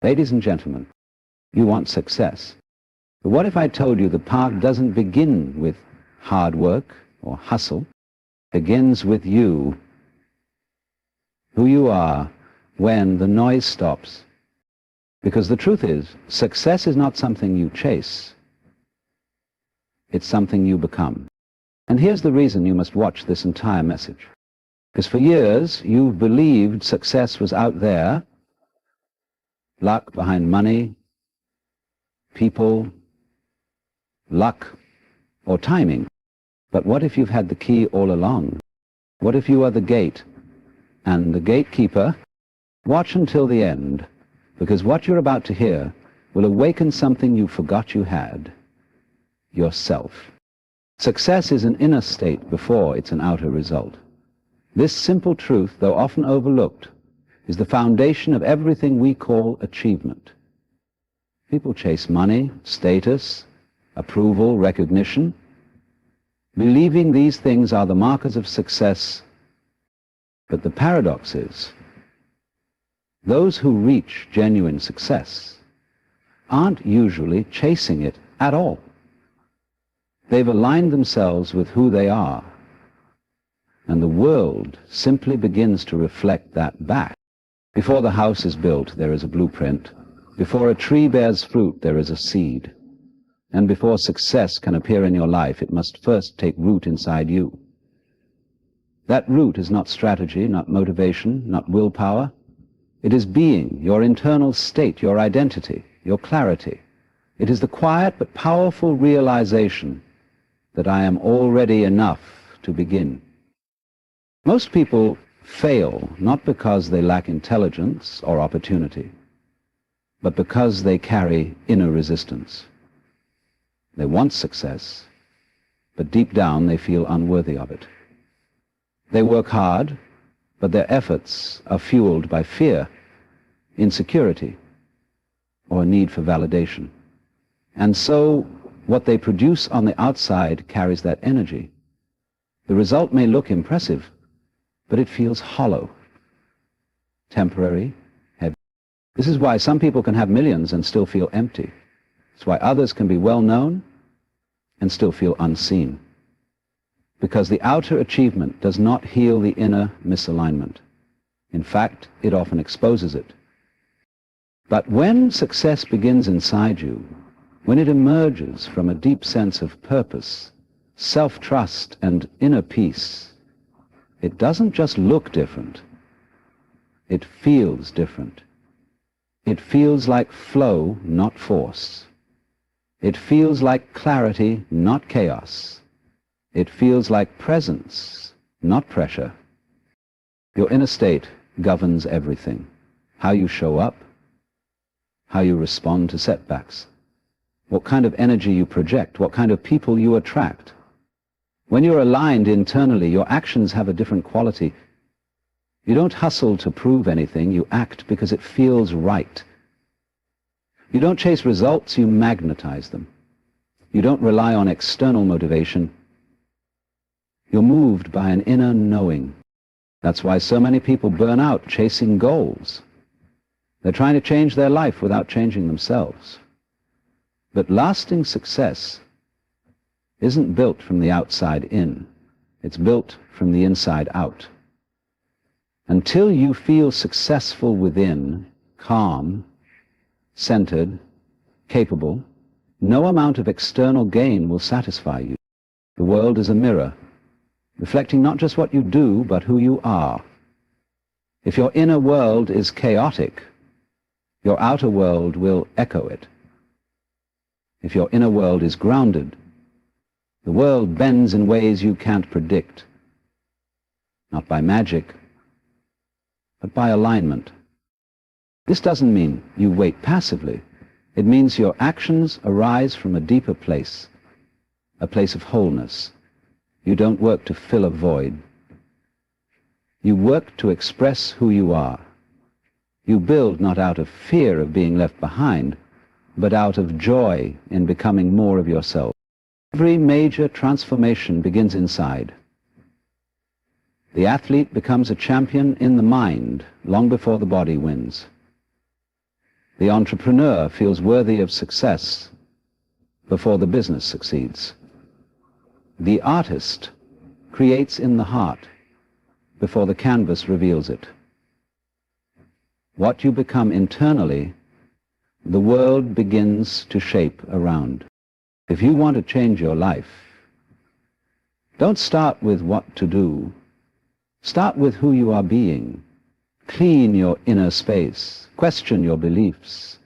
Ladies and gentlemen, you want success. But what if I told you the path doesn't begin with hard work or hustle? It begins with you, who you are when the noise stops. Because the truth is, success is not something you chase. It's something you become. And here's the reason you must watch this entire message. Because for years, you've believed success was out there, luck behind money, people, luck, or timing. But what if you've had the key all along? What if you are the gate, and the gatekeeper? Watch until the end, because what you're about to hear will awaken something you forgot you had, yourself. Success is an inner state before it's an outer result. This simple truth, though often overlooked, is the foundation of everything we call achievement. People chase money, status, approval, recognition, believing these things are the markers of success. But the paradox is, those who reach genuine success aren't usually chasing it at all. They've aligned themselves with who they are, and the world simply begins to reflect that back. Before the house is built, there is a blueprint. Before a tree bears fruit, there is a seed. And before success can appear in your life, it must first take root inside you. That root is not strategy, not motivation, not willpower. It is being, your internal state, your identity, your clarity. It is the quiet but powerful realization that I am already enough to begin. Most people fail not because they lack intelligence or opportunity, but because they carry inner resistance. They want success, but deep down they feel unworthy of it. They work hard, but their efforts are fueled by fear, insecurity, or a need for validation. And so what they produce on the outside carries that energy. The result may look impressive, but it feels hollow, temporary, heavy. This is why some people can have millions and still feel empty. It's why others can be well known and still feel unseen. Because the outer achievement does not heal the inner misalignment. In fact, it often exposes it. But when success begins inside you, when it emerges from a deep sense of purpose, self-trust, and inner peace, it doesn't just look different. It feels different. It feels like flow, not force. It feels like clarity, not chaos. It feels like presence, not pressure. Your inner state governs everything. How you show up, how you respond to setbacks, what kind of energy you project, what kind of people you attract. When you're aligned internally, your actions have a different quality. You don't hustle to prove anything, you act because it feels right. You don't chase results, you magnetize them. You don't rely on external motivation. You're moved by an inner knowing. That's why so many people burn out chasing goals. They're trying to change their life without changing themselves. But lasting success isn't built from the outside in. It's built from the inside out. Until you feel successful within, calm, centered, capable, no amount of external gain will satisfy you. The world is a mirror, reflecting not just what you do, but who you are. If your inner world is chaotic, your outer world will echo it. If your inner world is grounded, the world bends in ways you can't predict, not by magic, but by alignment. This doesn't mean you wait passively. It means your actions arise from a deeper place, a place of wholeness. You don't work to fill a void. You work to express who you are. You build not out of fear of being left behind, but out of joy in becoming more of yourself. Every major transformation begins inside. The athlete becomes a champion in the mind long before the body wins. The entrepreneur feels worthy of success before the business succeeds. The artist creates in the heart before the canvas reveals it. What you become internally, the world begins to shape around. If you want to change your life, don't start with what to do. Start with who you are being. Clean your inner space. Question your beliefs.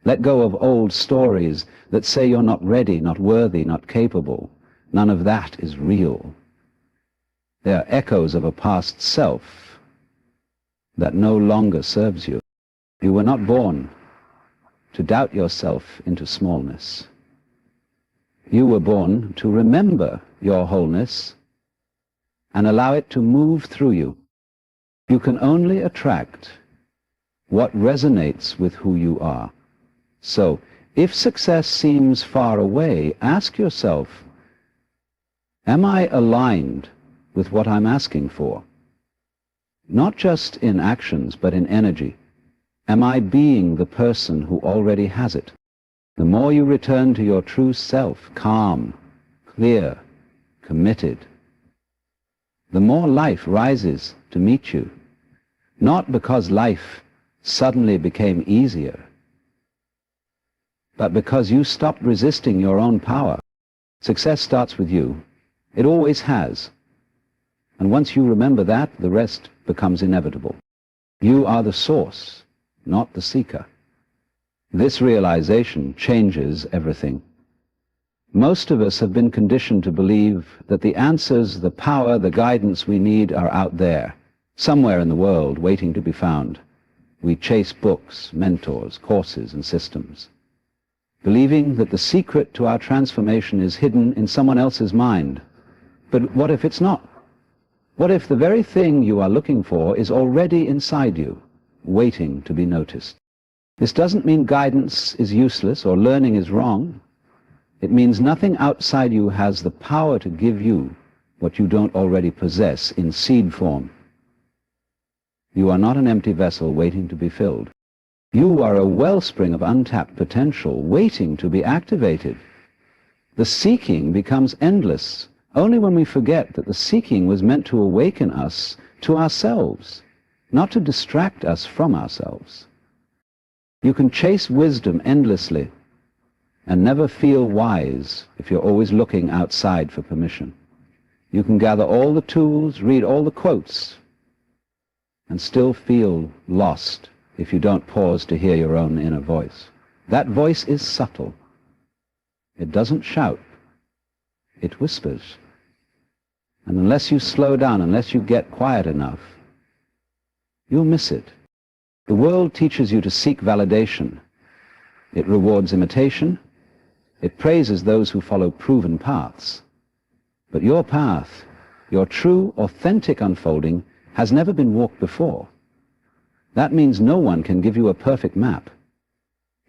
Let go of old stories that say you're not ready, not worthy, not capable. None of that is real. They are echoes of a past self that no longer serves you. You were not born to doubt yourself into smallness. You were born to remember your wholeness and allow it to move through you. You can only attract what resonates with who you are. So, if success seems far away, ask yourself, am I aligned with what I'm asking for? Not just in actions, but in energy. Am I being the person who already has it? The more you return to your true self, calm, clear, committed, the more life rises to meet you. Not because life suddenly became easier, but because you stopped resisting your own power. Success starts with you. It always has. And once you remember that, the rest becomes inevitable. You are the source, not the seeker. This realization changes everything. Most of us have been conditioned to believe that the answers, the power, the guidance we need are out there, somewhere in the world, waiting to be found. We chase books, mentors, courses, and systems, believing that the secret to our transformation is hidden in someone else's mind. But what if it's not? What if the very thing you are looking for is already inside you, waiting to be noticed? This doesn't mean guidance is useless or learning is wrong. It means nothing outside you has the power to give you what you don't already possess in seed form. You are not an empty vessel waiting to be filled. You are a wellspring of untapped potential waiting to be activated. The seeking becomes endless only when we forget that the seeking was meant to awaken us to ourselves, not to distract us from ourselves. You can chase wisdom endlessly and never feel wise if you're always looking outside for permission. You can gather all the tools, read all the quotes, and still feel lost if you don't pause to hear your own inner voice. That voice is subtle. It doesn't shout. It whispers. And unless you slow down, unless you get quiet enough, you'll miss it. The world teaches you to seek validation. It rewards imitation. It praises those who follow proven paths. But your path, your true, authentic unfolding, has never been walked before. That means no one can give you a perfect map.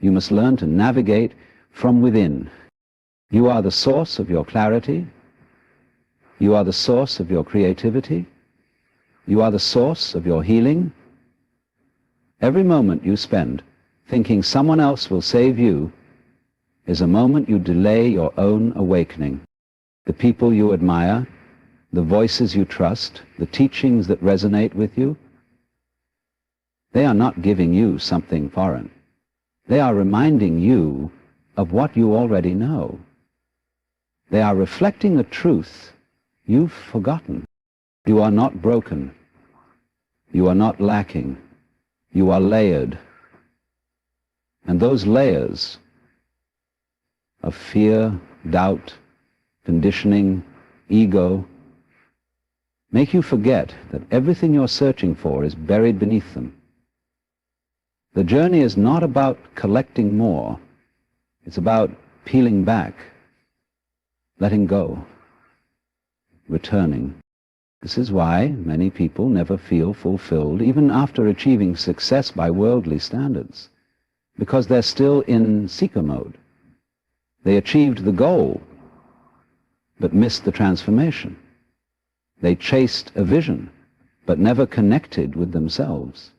You must learn to navigate from within. You are the source of your clarity. You are the source of your creativity. You are the source of your healing. Every moment you spend thinking someone else will save you is a moment you delay your own awakening. The people you admire, the voices you trust, the teachings that resonate with you, they are not giving you something foreign. They are reminding you of what you already know. They are reflecting a truth you've forgotten. You are not broken. You are not lacking. You are layered. And those layers of fear, doubt, conditioning, ego, make you forget that everything you're searching for is buried beneath them. The journey is not about collecting more. It's about peeling back, letting go, returning. This is why many people never feel fulfilled, even after achieving success by worldly standards, because they're still in seeker mode. They achieved the goal, but missed the transformation. They chased a vision, but never connected with themselves.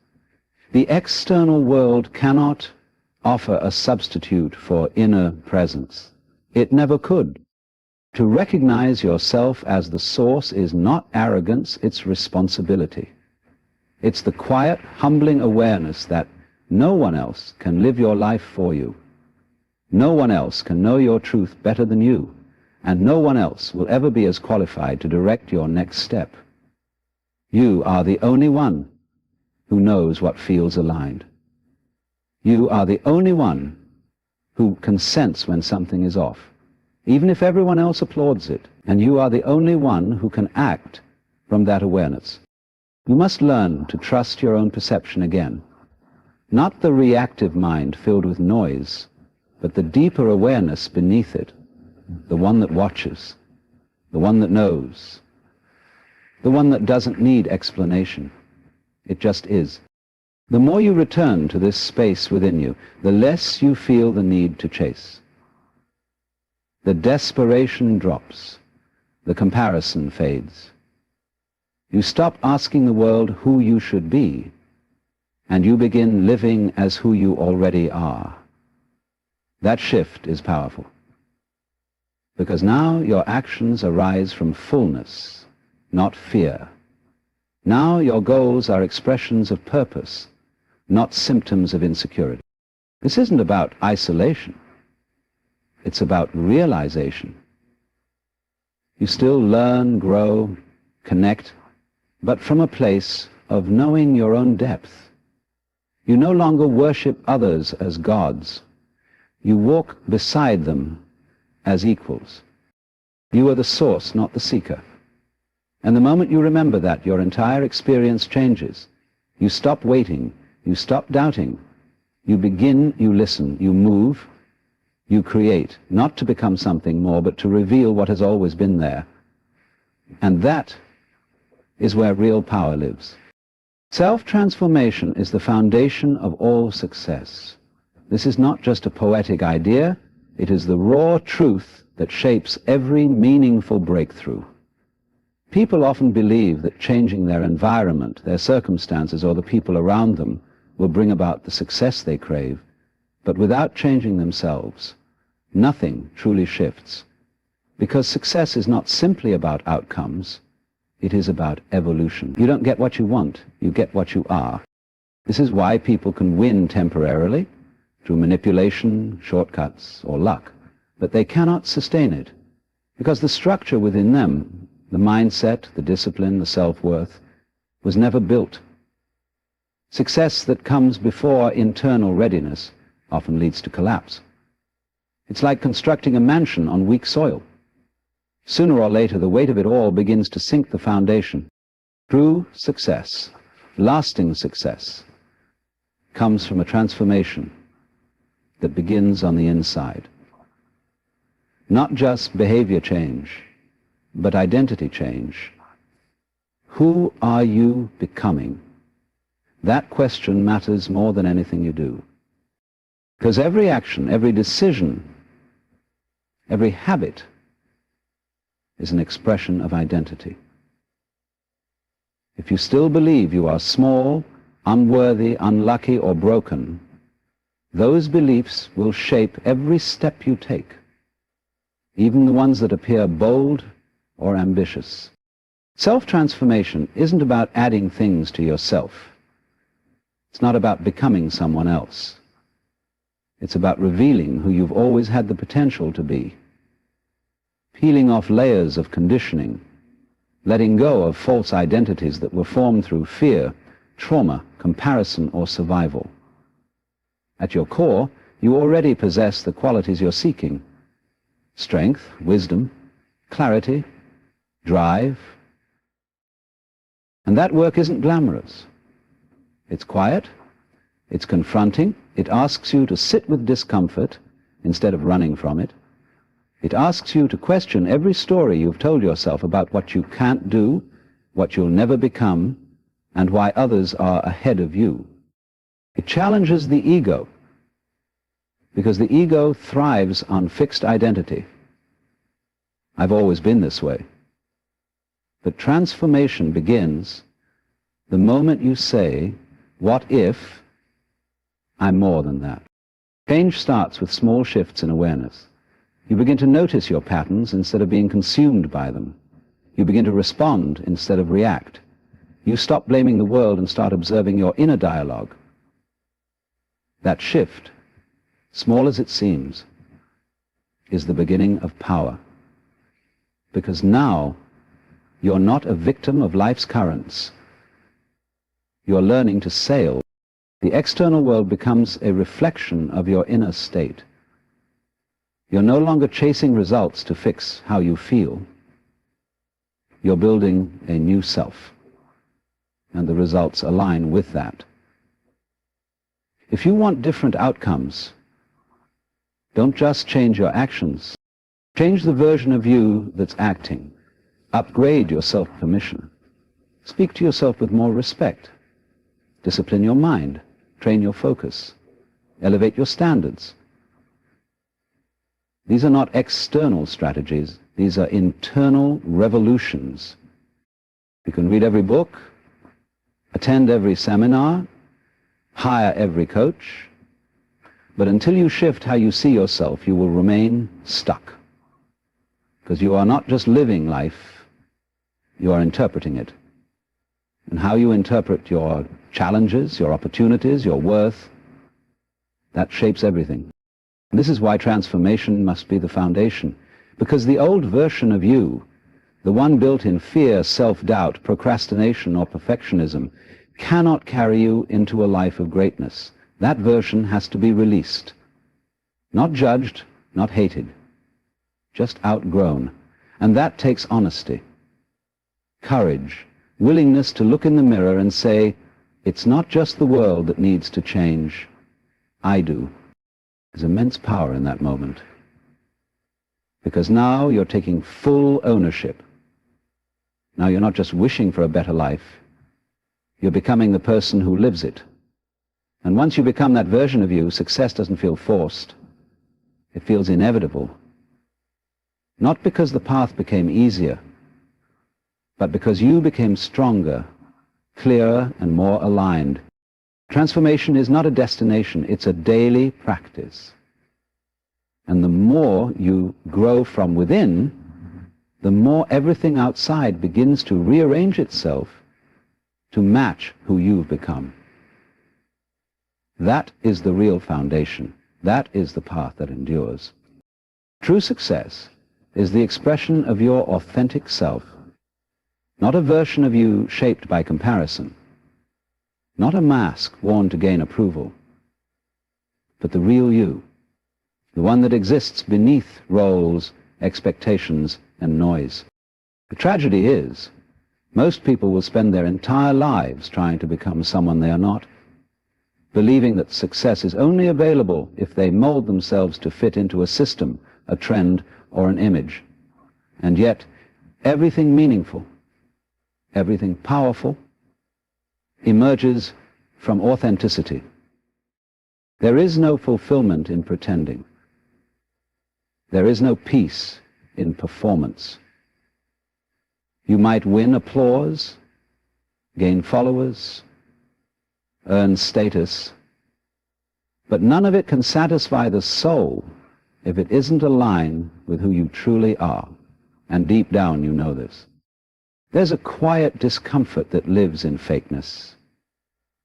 The external world cannot offer a substitute for inner presence. It never could. To recognize yourself as the source is not arrogance, it's responsibility. It's the quiet, humbling awareness that no one else can live your life for you. No one else can know your truth better than you, and no one else will ever be as qualified to direct your next step. You are the only one who knows what feels aligned. You are the only one who can sense when something is off, even if everyone else applauds it, and you are the only one who can act from that awareness. You must learn to trust your own perception again, not the reactive mind filled with noise, but the deeper awareness beneath it, the one that watches, the one that knows, the one that doesn't need explanation. It just is. The more you return to this space within you, the less you feel the need to chase. The desperation drops. The comparison fades. You stop asking the world who you should be, and you begin living as who you already are. That shift is powerful, because now your actions arise from fullness, not fear. Now your goals are expressions of purpose, not symptoms of insecurity. This isn't about isolation. It's about realization. You still learn, grow, connect, but from a place of knowing your own depth. You no longer worship others as gods. You walk beside them as equals. You are the source, not the seeker. And the moment you remember that, your entire experience changes. You stop waiting. You stop doubting. You begin, you listen, you move, you create, not to become something more, but to reveal what has always been there. And that is where real power lives. Self-transformation is the foundation of all success. This is not just a poetic idea, it is the raw truth that shapes every meaningful breakthrough. People often believe that changing their environment, their circumstances, or the people around them will bring about the success they crave, but without changing themselves, nothing truly shifts. Because success is not simply about outcomes, it is about evolution. You don't get what you want, you get what you are. This is why people can win temporarily, through manipulation, shortcuts, or luck, but they cannot sustain it, because the structure within them, the mindset, the discipline, the self-worth, was never built. Success that comes before internal readiness often leads to collapse. It's like constructing a mansion on weak soil. Sooner or later, the weight of it all begins to sink the foundation. True success, lasting success, comes from a transformation that begins on the inside. Not just behavior change, but identity change. Who are you becoming? That question matters more than anything you do. Because every action, every decision, every habit is an expression of identity. If you still believe you are small, unworthy, unlucky, or broken, those beliefs will shape every step you take, even the ones that appear bold or ambitious. Self-transformation isn't about adding things to yourself. It's not about becoming someone else. It's about revealing who you've always had the potential to be, peeling off layers of conditioning, letting go of false identities that were formed through fear, trauma, comparison, or survival. At your core, you already possess the qualities you're seeking: strength, wisdom, clarity, drive. And that work isn't glamorous. It's quiet, it's confronting, it asks you to sit with discomfort instead of running from it. It asks you to question every story you've told yourself about what you can't do, what you'll never become, and why others are ahead of you. It challenges the ego, because the ego thrives on fixed identity. I've always been this way. But transformation begins the moment you say, what if I'm more than that? Change starts with small shifts in awareness. You begin to notice your patterns instead of being consumed by them. You begin to respond instead of react. You stop blaming the world and start observing your inner dialogue. That shift, small as it seems, is the beginning of power. Because now you're not a victim of life's currents. You're learning to sail. The external world becomes a reflection of your inner state. You're no longer chasing results to fix how you feel. You're building a new self, and the results align with that. If you want different outcomes, don't just change your actions. Change the version of you that's acting. Upgrade your self-permission. Speak to yourself with more respect. Discipline your mind. Train your focus. Elevate your standards. These are not external strategies. These are internal revolutions. You can read every book, attend every seminar, hire every coach, but until you shift how you see yourself, you will remain stuck. Because you are not just living life, you are interpreting it. And how you interpret your challenges, your opportunities, your worth, that shapes everything. And this is why transformation must be the foundation. Because the old version of you, the one built in fear, self-doubt, procrastination, or perfectionism, cannot carry you into a life of greatness. That version has to be released. Not judged, not hated, just outgrown. And that takes honesty, courage, willingness to look in the mirror and say, it's not just the world that needs to change, I do. There's immense power in that moment. Because now you're taking full ownership. Now you're not just wishing for a better life, you're becoming the person who lives it. And once you become that version of you, success doesn't feel forced. It feels inevitable. Not because the path became easier, but because you became stronger, clearer, and more aligned. Transformation is not a destination, it's a daily practice. And the more you grow from within, the more everything outside begins to rearrange itself to match who you've become. That is the real foundation. That is the path that endures. True success is the expression of your authentic self, not a version of you shaped by comparison, not a mask worn to gain approval, but the real you, the one that exists beneath roles, expectations, and noise. The tragedy is, most people will spend their entire lives trying to become someone they are not, believing that success is only available if they mold themselves to fit into a system, a trend, or an image. And yet, everything meaningful, everything powerful, emerges from authenticity. There is no fulfillment in pretending. There is no peace in performance. You might win applause, gain followers, earn status, but none of it can satisfy the soul if it isn't aligned with who you truly are. And deep down you know this. There's a quiet discomfort that lives in fakeness,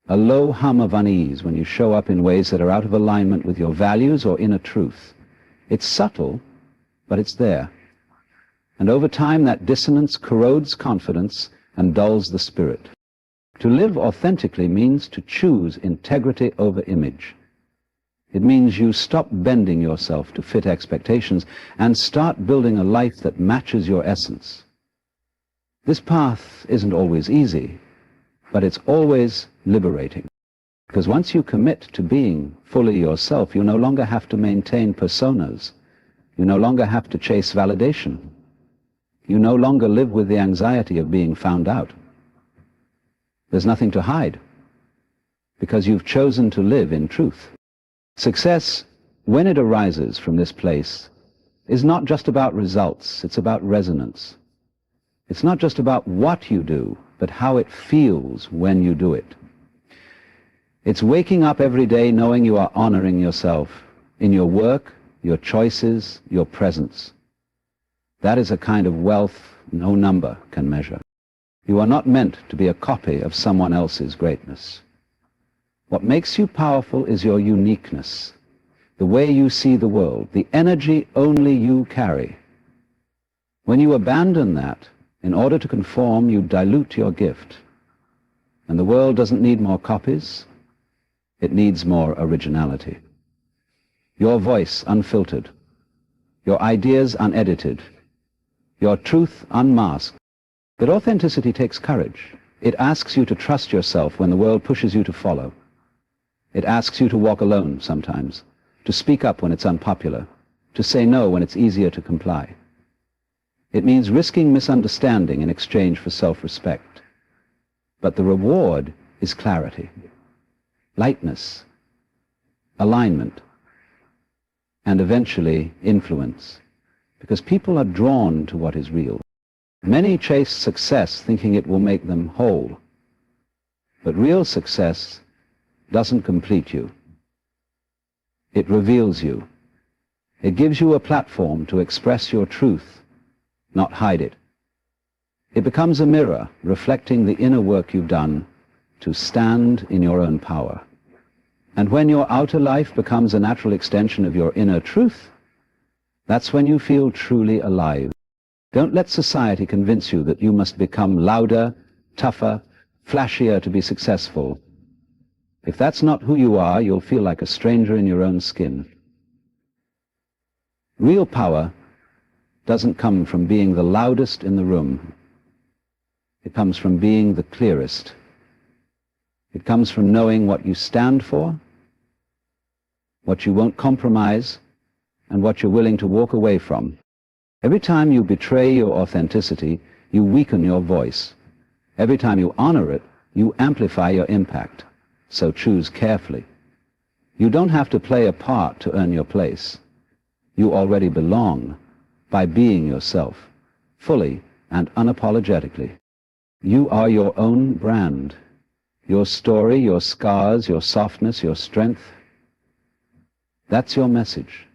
a low hum of unease when you show up in ways that are out of alignment with your values or inner truth. It's subtle, but it's there. And over time that dissonance corrodes confidence and dulls the spirit. To live authentically means to choose integrity over image. It means you stop bending yourself to fit expectations and start building a life that matches your essence. This path isn't always easy, but it's always liberating. Because once you commit to being fully yourself, you no longer have to maintain personas. You no longer have to chase validation. You no longer live with the anxiety of being found out. There's nothing to hide, because you've chosen to live in truth. Success, when it arises from this place, is not just about results, it's about resonance. It's not just about what you do, but how it feels when you do it. It's waking up every day knowing you are honoring yourself, in your work, your choices, your presence. That is a kind of wealth no number can measure. You are not meant to be a copy of someone else's greatness. What makes you powerful is your uniqueness, the way you see the world, the energy only you carry. When you abandon that, in order to conform, you dilute your gift. And the world doesn't need more copies, it needs more originality. Your voice unfiltered, your ideas unedited, your truth unmasked. But authenticity takes courage. It asks you to trust yourself when the world pushes you to follow. It asks you to walk alone sometimes, to speak up when it's unpopular, to say no when it's easier to comply. It means risking misunderstanding in exchange for self-respect. But the reward is clarity, lightness, alignment, and eventually influence, because people are drawn to what is real. Many chase success thinking it will make them whole, but real success doesn't complete you. It reveals you. It gives you a platform to express your truth, not hide it. It becomes a mirror reflecting the inner work you've done to stand in your own power. And when your outer life becomes a natural extension of your inner truth, that's when you feel truly alive. Don't let society convince you that you must become louder, tougher, flashier to be successful. If that's not who you are, you'll feel like a stranger in your own skin. Real power doesn't come from being the loudest in the room. It comes from being the clearest. It comes from knowing what you stand for, what you won't compromise, and what you're willing to walk away from. Every time you betray your authenticity, you weaken your voice. Every time you honor it, you amplify your impact. So choose carefully. You don't have to play a part to earn your place. You already belong by being yourself, fully and unapologetically. You are your own brand. Your story, your scars, your softness, your strength. That's your message.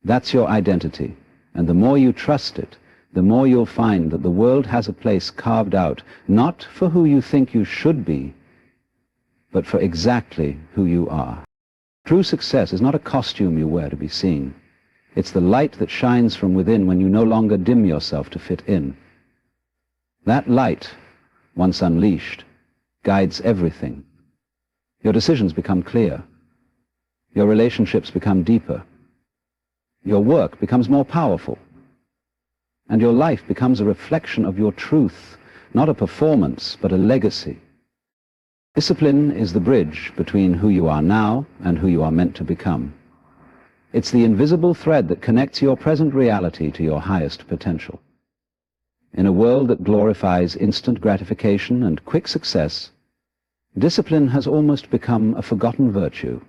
That's your identity. And the more you trust it, the more you'll find that the world has a place carved out, not for who you think you should be, but for exactly who you are. True success is not a costume you wear to be seen. It's the light that shines from within when you no longer dim yourself to fit in. That light, once unleashed, guides everything. Your decisions become clear. Your relationships become deeper. Your work becomes more powerful. And your life becomes a reflection of your truth, not a performance, but a legacy. Discipline is the bridge between who you are now and who you are meant to become. It's the invisible thread that connects your present reality to your highest potential. In a world that glorifies instant gratification and quick success, discipline has almost become a forgotten virtue.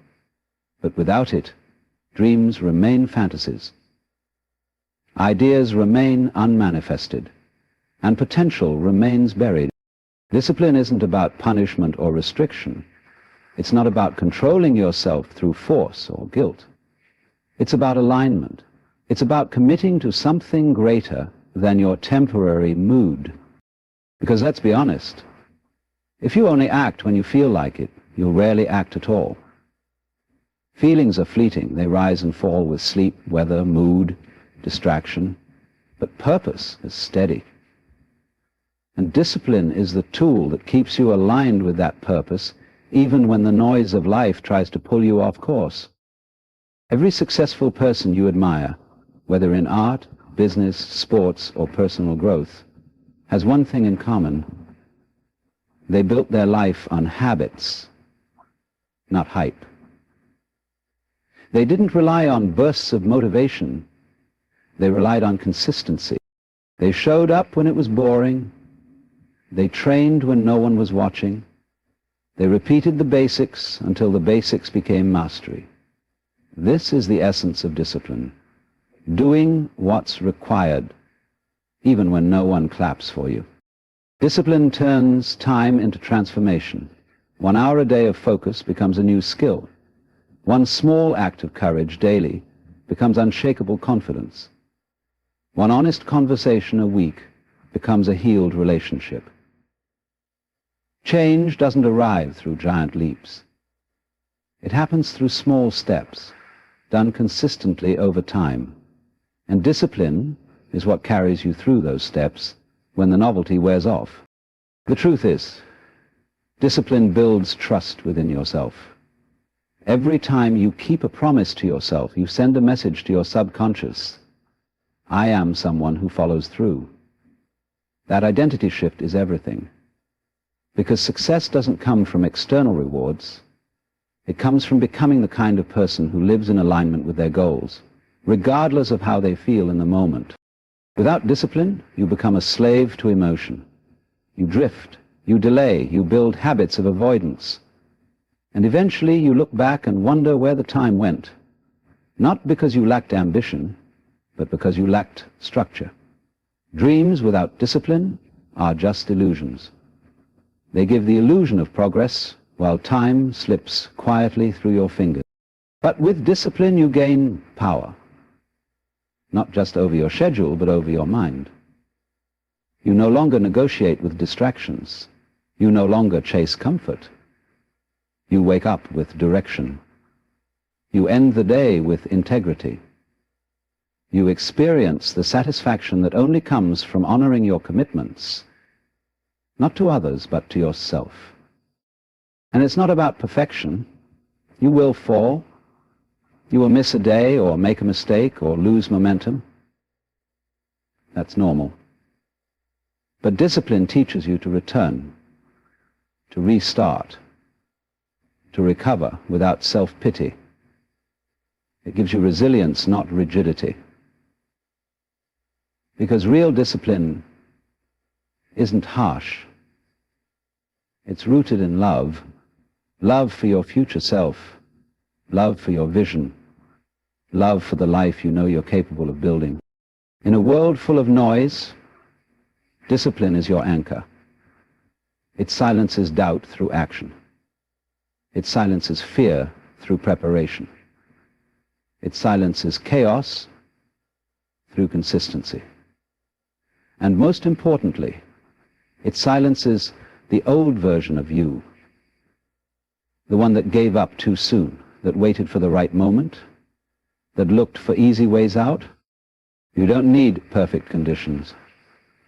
But without it, dreams remain fantasies. Ideas remain unmanifested, and potential remains buried. Discipline isn't about punishment or restriction. It's not about controlling yourself through force or guilt. It's about alignment. It's about committing to something greater than your temporary mood. Because let's be honest, if you only act when you feel like it, you'll rarely act at all. Feelings are fleeting. They rise and fall with sleep, weather, mood, distraction. But purpose is steady. And discipline is the tool that keeps you aligned with that purpose, even when the noise of life tries to pull you off course. Every successful person you admire, whether in art, business, sports, or personal growth, has one thing in common. They built their life on habits, not hype. They didn't rely on bursts of motivation. They relied on consistency. They showed up when it was boring. They trained when no one was watching. They repeated the basics until the basics became mastery. This is the essence of discipline. Doing what's required, even when no one claps for you. Discipline turns time into transformation. 1 hour a day of focus becomes a new skill. One small act of courage daily becomes unshakable confidence. One honest conversation a week becomes a healed relationship. Change doesn't arrive through giant leaps. It happens through small steps, done consistently over time. And discipline is what carries you through those steps when the novelty wears off. The truth is, discipline builds trust within yourself. Every time you keep a promise to yourself, you send a message to your subconscious. I am someone who follows through. That identity shift is everything. Because success doesn't come from external rewards. It comes from becoming the kind of person who lives in alignment with their goals, regardless of how they feel in the moment. Without discipline, you become a slave to emotion. You drift, you delay, you build habits of avoidance. And eventually you look back and wonder where the time went. Not because you lacked ambition, but because you lacked structure. Dreams without discipline are just illusions. They give the illusion of progress, while time slips quietly through your fingers. But with discipline you gain power. Not just over your schedule, but over your mind. You no longer negotiate with distractions. You no longer chase comfort. You wake up with direction. You end the day with integrity. You experience the satisfaction that only comes from honoring your commitments, not to others, but to yourself. And it's not about perfection. You will fall. You will miss a day or make a mistake or lose momentum. That's normal. But discipline teaches you to return, to restart, to recover without self-pity. It gives you resilience, not rigidity. Because real discipline isn't harsh. It's rooted in love, love for your future self, love for your vision, love for the life you know you're capable of building. In a world full of noise, discipline is your anchor. It silences doubt through action. It silences fear through preparation. It silences chaos through consistency. And most importantly, it silences the old version of you, the one that gave up too soon, that waited for the right moment, that looked for easy ways out. You don't need perfect conditions.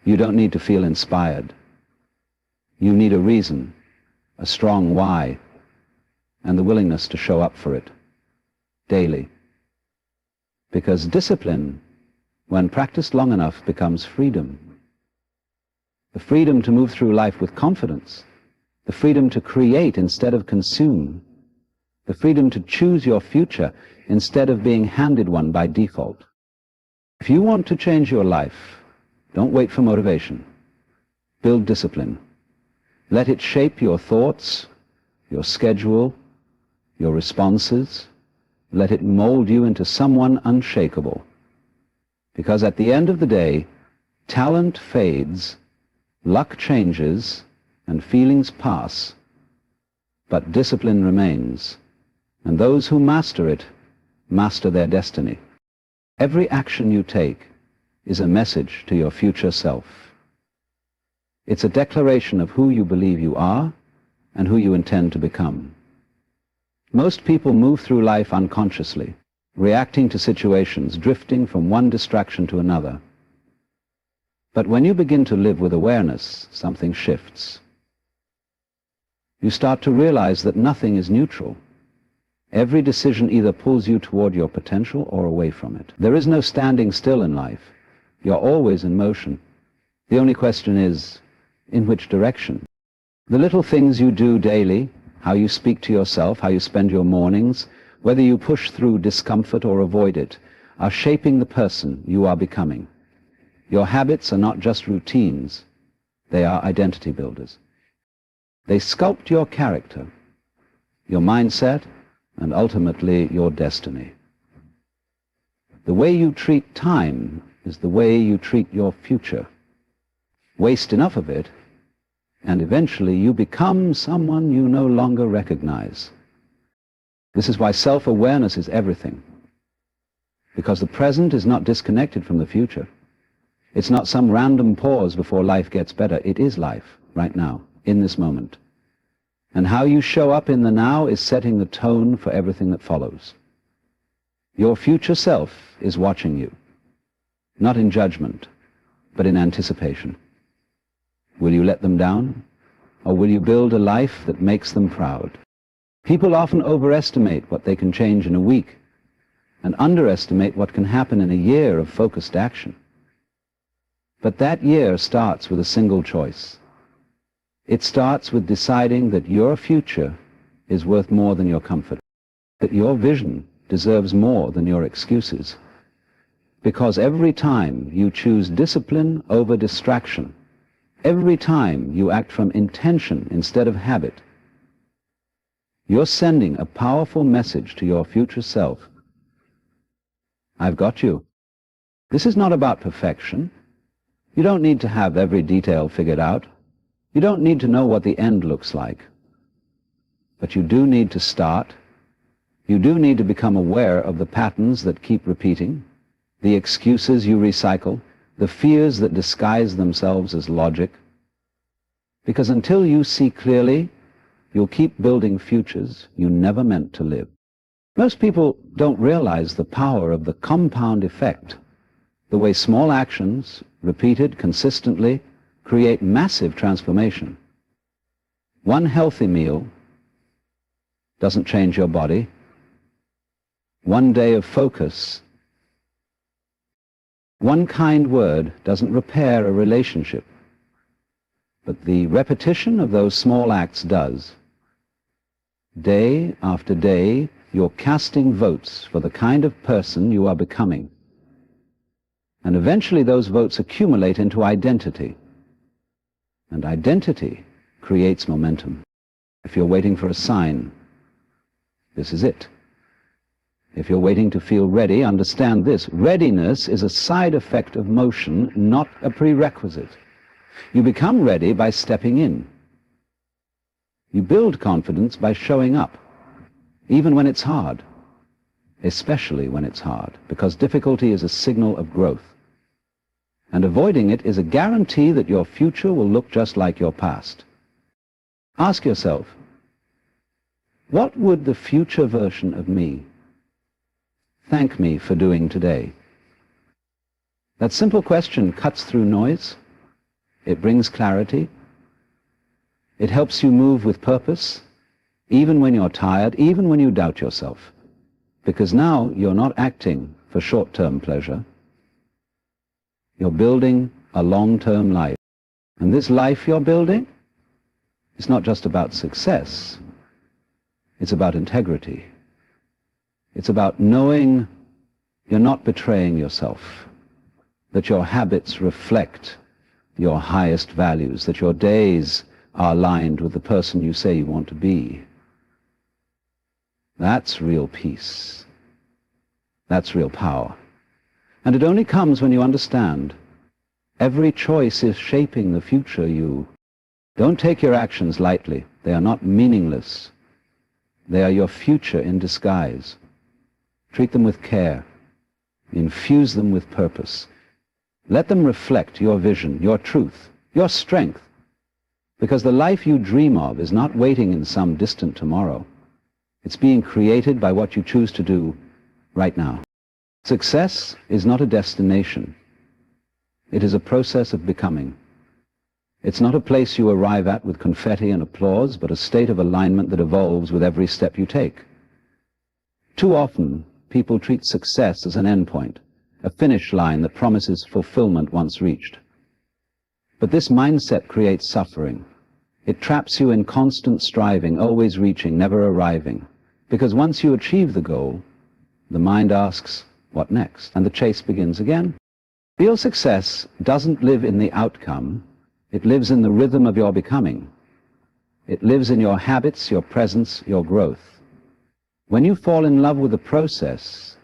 You don't need to feel inspired. You need a reason, a strong why, and the willingness to show up for it daily. Because discipline, when practiced long enough, becomes freedom. The freedom to move through life with confidence, the freedom to create instead of consume, the freedom to choose your future instead of being handed one by default. If you want to change your life, don't wait for motivation. Build discipline. Let it shape your thoughts, your schedule, your responses. Let it mold you into someone unshakable. Because at the end of the day, talent fades, luck changes, and feelings pass, but discipline remains, and those who master it master their destiny. Every action you take is a message to your future self. It's a declaration of who you believe you are and who you intend to become. Most people move through life unconsciously, reacting to situations, drifting from one distraction to another. But when you begin to live with awareness, something shifts. You start to realize that nothing is neutral. Every decision either pulls you toward your potential or away from it. There is no standing still in life. You're always in motion. The only question is, in which direction? The little things you do daily, how you speak to yourself, how you spend your mornings, whether you push through discomfort or avoid it, are shaping the person you are becoming. Your habits are not just routines. They are identity builders. They sculpt your character, your mindset, and ultimately your destiny. The way you treat time is the way you treat your future. Waste enough of it, and eventually you become someone you no longer recognize. This is why self-awareness is everything. Because the present is not disconnected from the future. It's not some random pause before life gets better. It is life, right now, in this moment. And how you show up in the now is setting the tone for everything that follows. Your future self is watching you, not in judgment, but in anticipation. Will you let them down, or will you build a life that makes them proud? People often overestimate what they can change in a week, and underestimate what can happen in a year of focused action. But that year starts with a single choice. It starts with deciding that your future is worth more than your comfort, that your vision deserves more than your excuses. Because every time you choose discipline over distraction, every time you act from intention instead of habit, you're sending a powerful message to your future self. I've got you. This is not about perfection. You don't need to have every detail figured out. You don't need to know what the end looks like. But you do need to start. You do need to become aware of the patterns that keep repeating, the excuses you recycle, the fears that disguise themselves as logic. Because until you see clearly, you'll keep building futures you never meant to live. Most people don't realize the power of the compound effect, the way small actions, repeated consistently, create massive transformation. One healthy meal doesn't change your body. One day of focus, one kind word doesn't repair a relationship. But the repetition of those small acts does. Day after day, you're casting votes for the kind of person you are becoming. And eventually those votes accumulate into identity. And identity creates momentum. If you're waiting for a sign, this is it. If you're waiting to feel ready, understand this. Readiness is a side effect of motion, not a prerequisite. You become ready by stepping in. You build confidence by showing up, even when it's hard, especially when it's hard, because difficulty is a signal of growth. And avoiding it is a guarantee that your future will look just like your past. Ask yourself, what would the future version of me thank me for doing today? That simple question cuts through noise. It brings clarity. It helps you move with purpose, even when you're tired, even when you doubt yourself. Because now you're not acting for short-term pleasure. You're building a long-term life. And this life you're building is not just about success. It's about integrity. It's about knowing you're not betraying yourself, that your habits reflect your highest values, that your days are aligned with the person you say you want to be. That's real peace. That's real power. And it only comes when you understand every choice is shaping the future you. Don't take your actions lightly. They are not meaningless. They are your future in disguise. Treat them with care. Infuse them with purpose. Let them reflect your vision, your truth, your strength. Because the life you dream of is not waiting in some distant tomorrow. It's being created by what you choose to do right now. Success is not a destination. It is a process of becoming. It's not a place you arrive at with confetti and applause, but a state of alignment that evolves with every step you take. Too often, people treat success as an endpoint, a finish line that promises fulfillment once reached. But this mindset creates suffering. It traps you in constant striving, always reaching, never arriving. Because once you achieve the goal, the mind asks, what next? And the chase begins again. Real success doesn't live in the outcome. It lives in the rhythm of your becoming. It lives in your habits, your presence, your growth. When you fall in love with the process,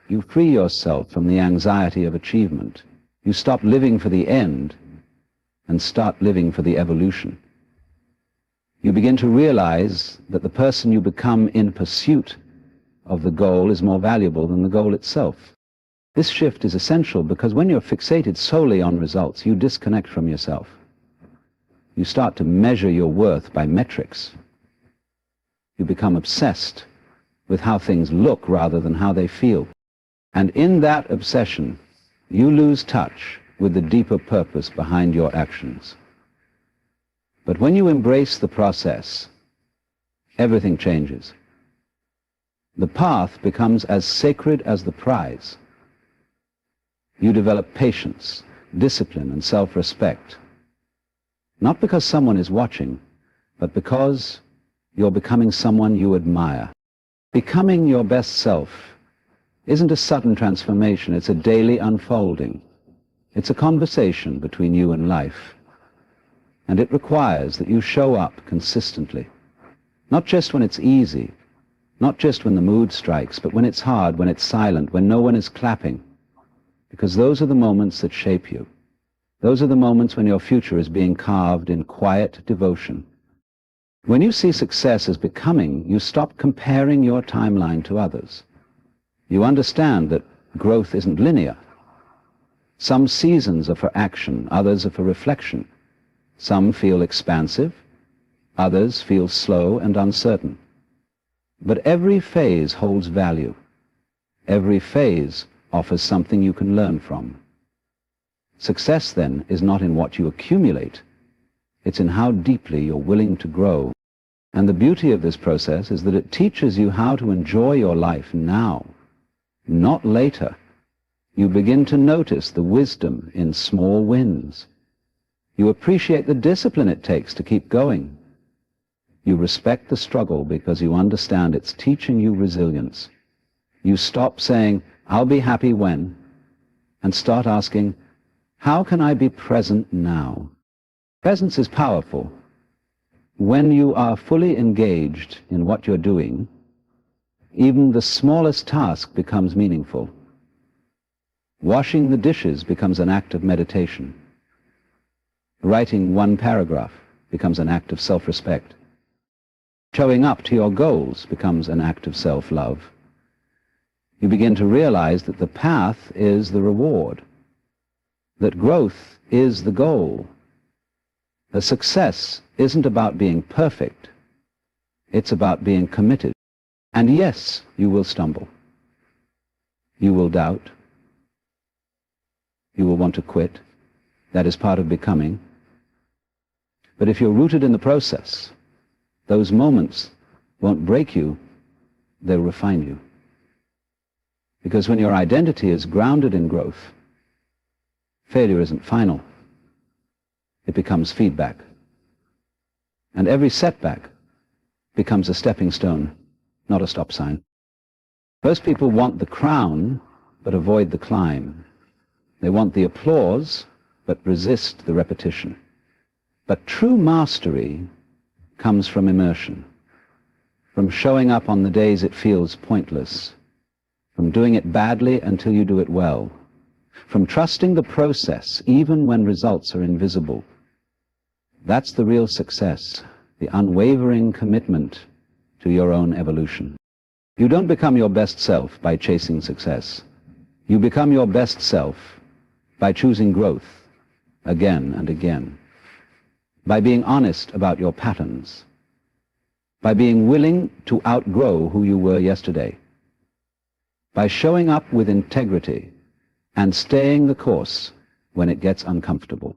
you free yourself from the anxiety of achievement. You stop living for the end and start living for the evolution. You begin to realize that the person you become in pursuit of the goal is more valuable than the goal itself. This shift is essential because when you're fixated solely on results, you disconnect from yourself. You start to measure your worth by metrics. You become obsessed with how things look rather than how they feel. And in that obsession, you lose touch with the deeper purpose behind your actions. But when you embrace the process, everything changes. The path becomes as sacred as the prize. You develop patience, discipline, and self-respect. Not because someone is watching, but because you're becoming someone you admire. Becoming your best self isn't a sudden transformation, it's a daily unfolding. It's a conversation between you and life. And it requires that you show up consistently. Not just when it's easy, not just when the mood strikes, but when it's hard, when it's silent, when no one is clapping. Because those are the moments that shape you. Those are the moments when your future is being carved in quiet devotion. When you see success as becoming, you stop comparing your timeline to others. You understand that growth isn't linear. Some seasons are for action, others are for reflection. Some feel expansive, others feel slow and uncertain. But every phase holds value. Every phase offers something you can learn from. Success, then, is not in what you accumulate. It's in how deeply you're willing to grow. And the beauty of this process is that it teaches you how to enjoy your life now, not later. You begin to notice the wisdom in small wins. You appreciate the discipline it takes to keep going. You respect the struggle because you understand it's teaching you resilience. You stop saying, "I'll be happy when," and start asking, "How can I be present now?" Presence is powerful. When you are fully engaged in what you're doing, even the smallest task becomes meaningful. Washing the dishes becomes an act of meditation. Writing one paragraph becomes an act of self-respect. Showing up to your goals becomes an act of self-love. You begin to realize that the path is the reward, that growth is the goal. That success isn't about being perfect, it's about being committed. And yes, you will stumble. You will doubt. You will want to quit. That is part of becoming. But if you're rooted in the process, those moments won't break you, they'll refine you. Because when your identity is grounded in growth, failure isn't final. It becomes feedback. And every setback becomes a stepping stone, not a stop sign. Most people want the crown, but avoid the climb. They want the applause, but resist the repetition. But true mastery comes from immersion, from showing up on the days it feels pointless, from doing it badly until you do it well, from trusting the process even when results are invisible. That's the real success, the unwavering commitment to your own evolution. You don't become your best self by chasing success. You become your best self by choosing growth again and again, by being honest about your patterns, by being willing to outgrow who you were yesterday, by showing up with integrity and staying the course when it gets uncomfortable.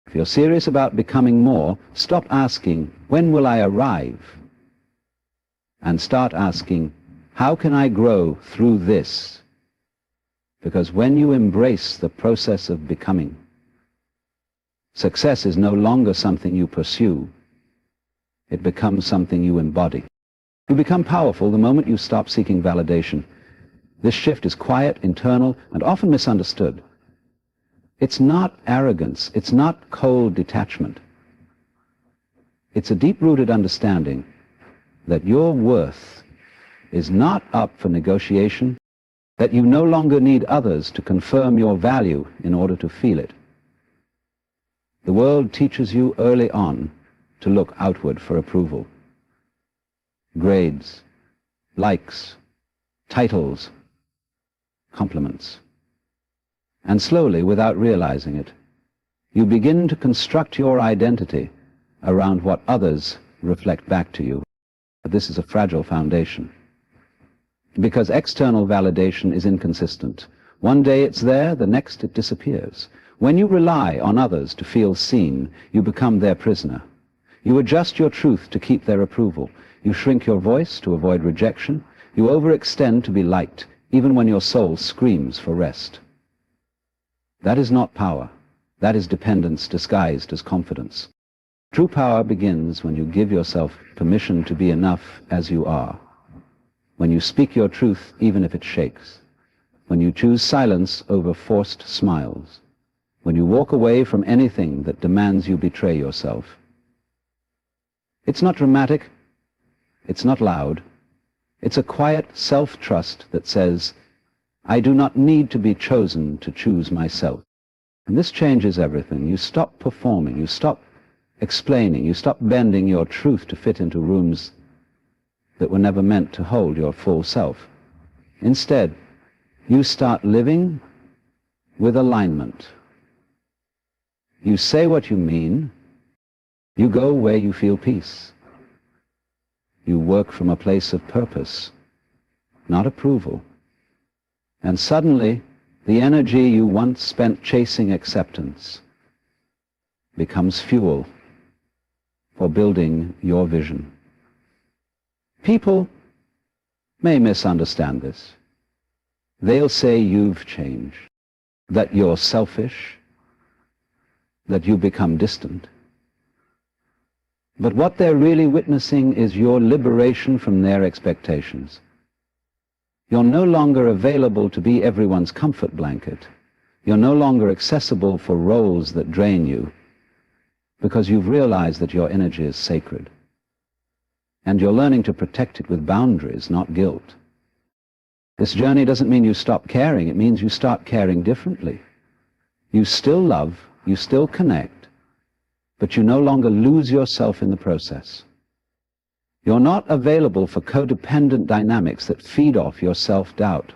If you're serious about becoming more, stop asking, "When will I arrive?" and start asking, "How can I grow through this?" Because when you embrace the process of becoming, success is no longer something you pursue. It becomes something you embody. You become powerful the moment you stop seeking validation. This shift is quiet, internal, and often misunderstood. It's not arrogance. It's not cold detachment. It's a deep-rooted understanding that your worth is not up for negotiation, that you no longer need others to confirm your value in order to feel it. The world teaches you early on to look outward for approval. Grades, likes, titles, compliments. And slowly, without realizing it, you begin to construct your identity around what others reflect back to you. But this is a fragile foundation, because external validation is inconsistent. One day it's there, the next it disappears. When you rely on others to feel seen, you become their prisoner. You adjust your truth to keep their approval. You shrink your voice to avoid rejection. You overextend to be liked, even when your soul screams for rest. That is not power. That is dependence disguised as confidence. True power begins when you give yourself permission to be enough as you are. When you speak your truth, even if it shakes. When you choose silence over forced smiles. When you walk away from anything that demands you betray yourself. It's not dramatic. It's not loud. It's a quiet self-trust that says, I do not need to be chosen to choose myself. And this changes everything. You stop performing. You stop explaining. You stop bending your truth to fit into rooms that were never meant to hold your full self. Instead, you start living with alignment. You say what you mean. You go where you feel peace. You work from a place of purpose, not approval. And suddenly, the energy you once spent chasing acceptance becomes fuel for building your vision. People may misunderstand this. They'll say you've changed, that you're selfish, that you become distant. But what they're really witnessing is your liberation from their expectations. You're no longer available to be everyone's comfort blanket. You're no longer accessible for roles that drain you, because you've realized that your energy is sacred. And you're learning to protect it with boundaries, not guilt. This journey doesn't mean you stop caring. It means you start caring differently. You still love, you still connect, but you no longer lose yourself in the process. You're not available for codependent dynamics that feed off your self-doubt.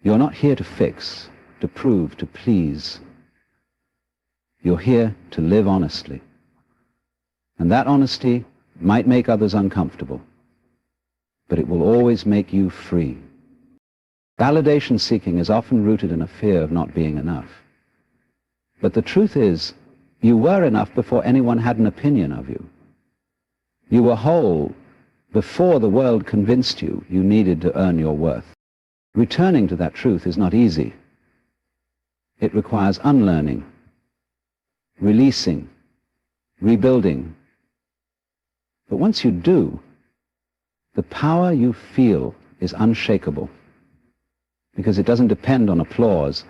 You're not here to fix, to prove, to please. You're here to live honestly. And that honesty might make others uncomfortable, but it will always make you free. Validation seeking is often rooted in a fear of not being enough. But the truth is, you were enough before anyone had an opinion of you. You were whole before the world convinced you you needed to earn your worth. Returning to that truth is not easy. It requires unlearning, releasing, rebuilding. But once you do, the power you feel is unshakable, because it doesn't depend on applause.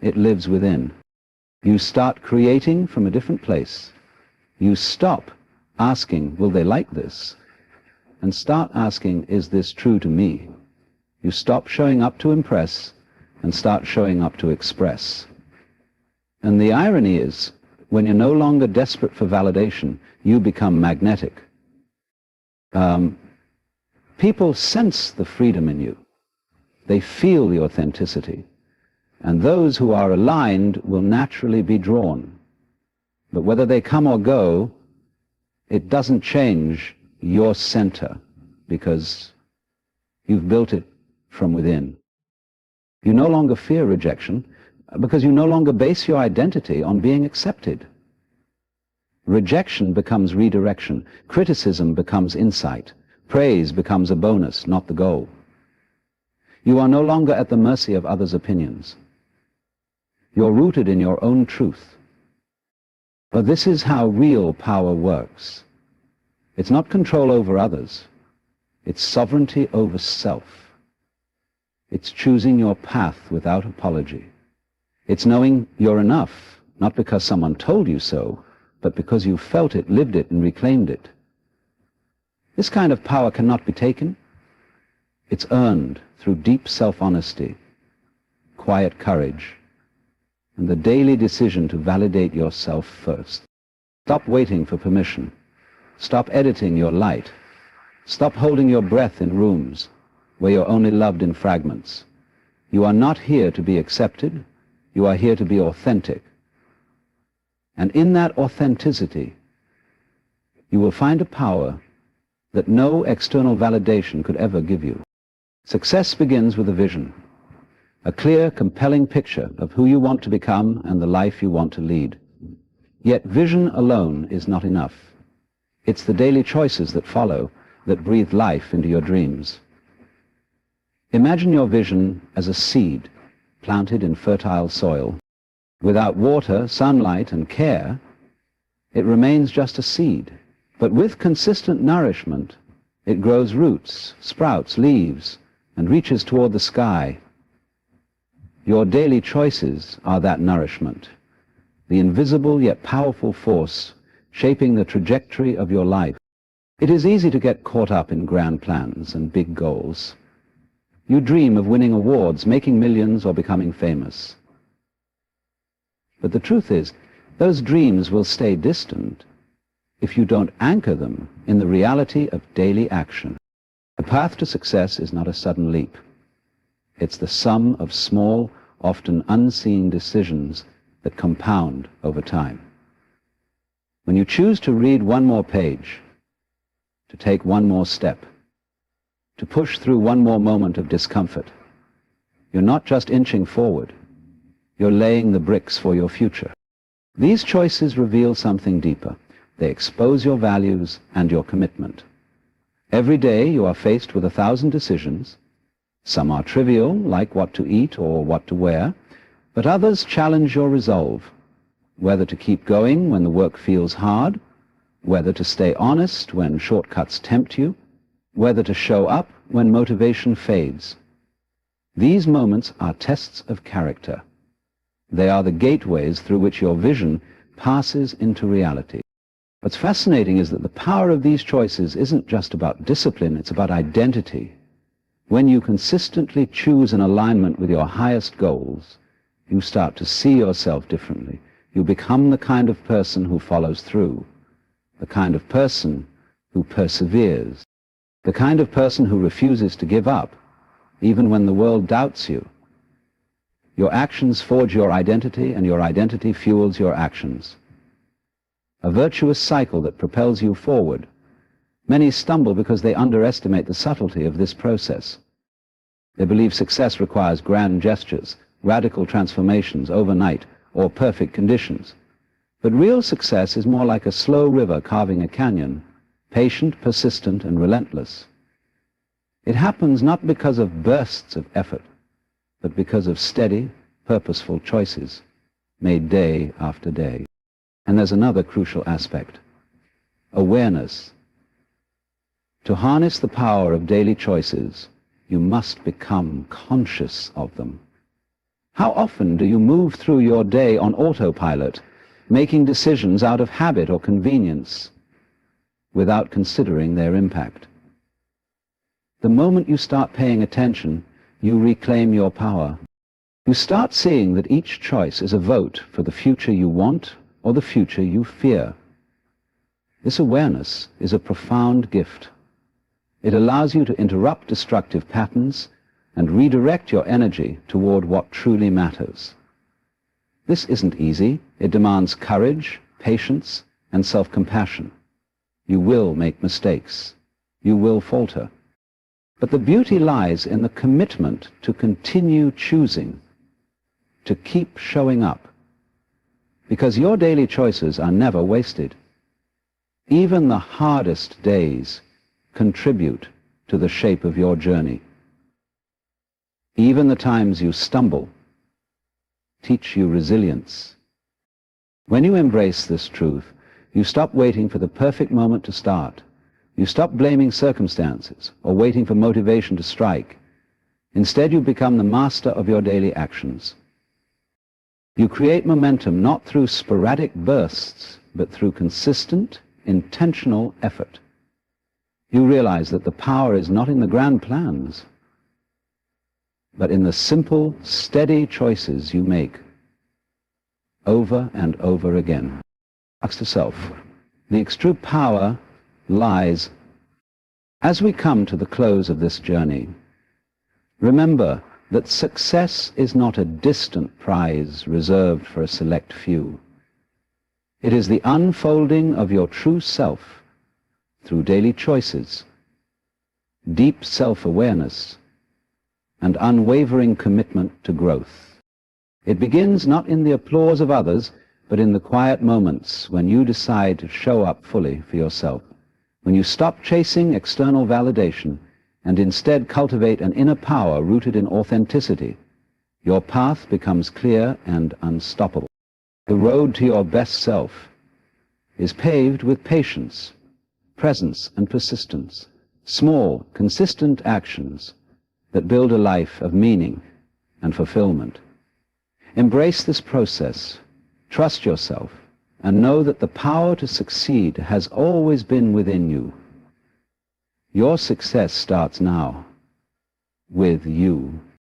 It lives within. You start creating from a different place. You stop asking, will they like this? And start asking, is this true to me? You stop showing up to impress and start showing up to express. And the irony is, when you're no longer desperate for validation, you become magnetic. People sense the freedom in you. They feel the authenticity. And those who are aligned will naturally be drawn. But whether they come or go, it doesn't change your center, because you've built it from within. You no longer fear rejection, because you no longer base your identity on being accepted. Rejection becomes redirection. Criticism becomes insight. Praise becomes a bonus, not the goal. You are no longer at the mercy of others' opinions. You're rooted in your own truth. But this is how real power works. It's not control over others. It's sovereignty over self. It's choosing your path without apology. It's knowing you're enough, not because someone told you so, but because you felt it, lived it, and reclaimed it. This kind of power cannot be taken. It's earned through deep self-honesty, quiet courage, and the daily decision to validate yourself first. Stop waiting for permission. Stop editing your light. Stop holding your breath in rooms where you're only loved in fragments. You are not here to be accepted. You are here to be authentic. And in that authenticity, you will find a power that no external validation could ever give you. Success begins with a vision, a clear, compelling picture of who you want to become and the life you want to lead. Yet vision alone is not enough. It's the daily choices that follow that breathe life into your dreams. Imagine your vision as a seed planted in fertile soil. Without water, sunlight, and care, it remains just a seed. But with consistent nourishment, it grows roots, sprouts, leaves, and reaches toward the sky. Your daily choices are that nourishment, the invisible yet powerful force shaping the trajectory of your life. It is easy to get caught up in grand plans and big goals. You dream of winning awards, making millions, or becoming famous. But the truth is, those dreams will stay distant if you don't anchor them in the reality of daily action. The path to success is not a sudden leap. It's the sum of small, often unseen decisions that compound over time. When you choose to read one more page, to take one more step, to push through one more moment of discomfort, you're not just inching forward, you're laying the bricks for your future. These choices reveal something deeper. They expose your values and your commitment. Every day you are faced with 1,000 decisions. Some are trivial, like what to eat or what to wear, but others challenge your resolve, whether to keep going when the work feels hard, whether to stay honest when shortcuts tempt you, whether to show up when motivation fades. These moments are tests of character. They are the gateways through which your vision passes into reality. What's fascinating is that the power of these choices isn't just about discipline, it's about identity. When you consistently choose an alignment with your highest goals, you start to see yourself differently. You become the kind of person who follows through, the kind of person who perseveres, the kind of person who refuses to give up, even when the world doubts you. Your actions forge your identity, and your identity fuels your actions. A virtuous cycle that propels you forward. Many stumble because they underestimate the subtlety of this process. They believe success requires grand gestures, radical transformations overnight, or perfect conditions. But real success is more like a slow river carving a canyon, patient, persistent, and relentless. It happens not because of bursts of effort, but because of steady, purposeful choices made day after day. And there's another crucial aspect: awareness. To harness the power of daily choices, you must become conscious of them. How often do you move through your day on autopilot, making decisions out of habit or convenience, without considering their impact? The moment you start paying attention, you reclaim your power. You start seeing that each choice is a vote for the future you want or the future you fear. This awareness is a profound gift. It allows you to interrupt destructive patterns and redirect your energy toward what truly matters. This isn't easy. It demands courage, patience, and self-compassion. You will make mistakes. You will falter. But the beauty lies in the commitment to continue choosing, to keep showing up, because your daily choices are never wasted. Even the hardest days contribute to the shape of your journey. Even the times you stumble teach you resilience. When you embrace this truth, you stop waiting for the perfect moment to start. You stop blaming circumstances or waiting for motivation to strike. Instead, you become the master of your daily actions. You create momentum not through sporadic bursts, but through consistent, intentional effort. You realize that the power is not in the grand plans, but in the simple, steady choices you make over and over again. Ask yourself, the true power lies. As we come to the close of this journey, Remember that success is not a distant prize reserved for a select few. It is the unfolding of your true self through daily choices, deep self-awareness, and unwavering commitment to growth. It begins not in the applause of others, but in the quiet moments when you decide to show up fully for yourself, when you stop chasing external validation and instead cultivate an inner power rooted in authenticity. Your path becomes clear and unstoppable. The road to your best self is paved with patience, presence, and persistence, small, consistent actions that build a life of meaning and fulfillment. Embrace this process, trust yourself, and know that the power to succeed has always been within you. Your success starts now with you.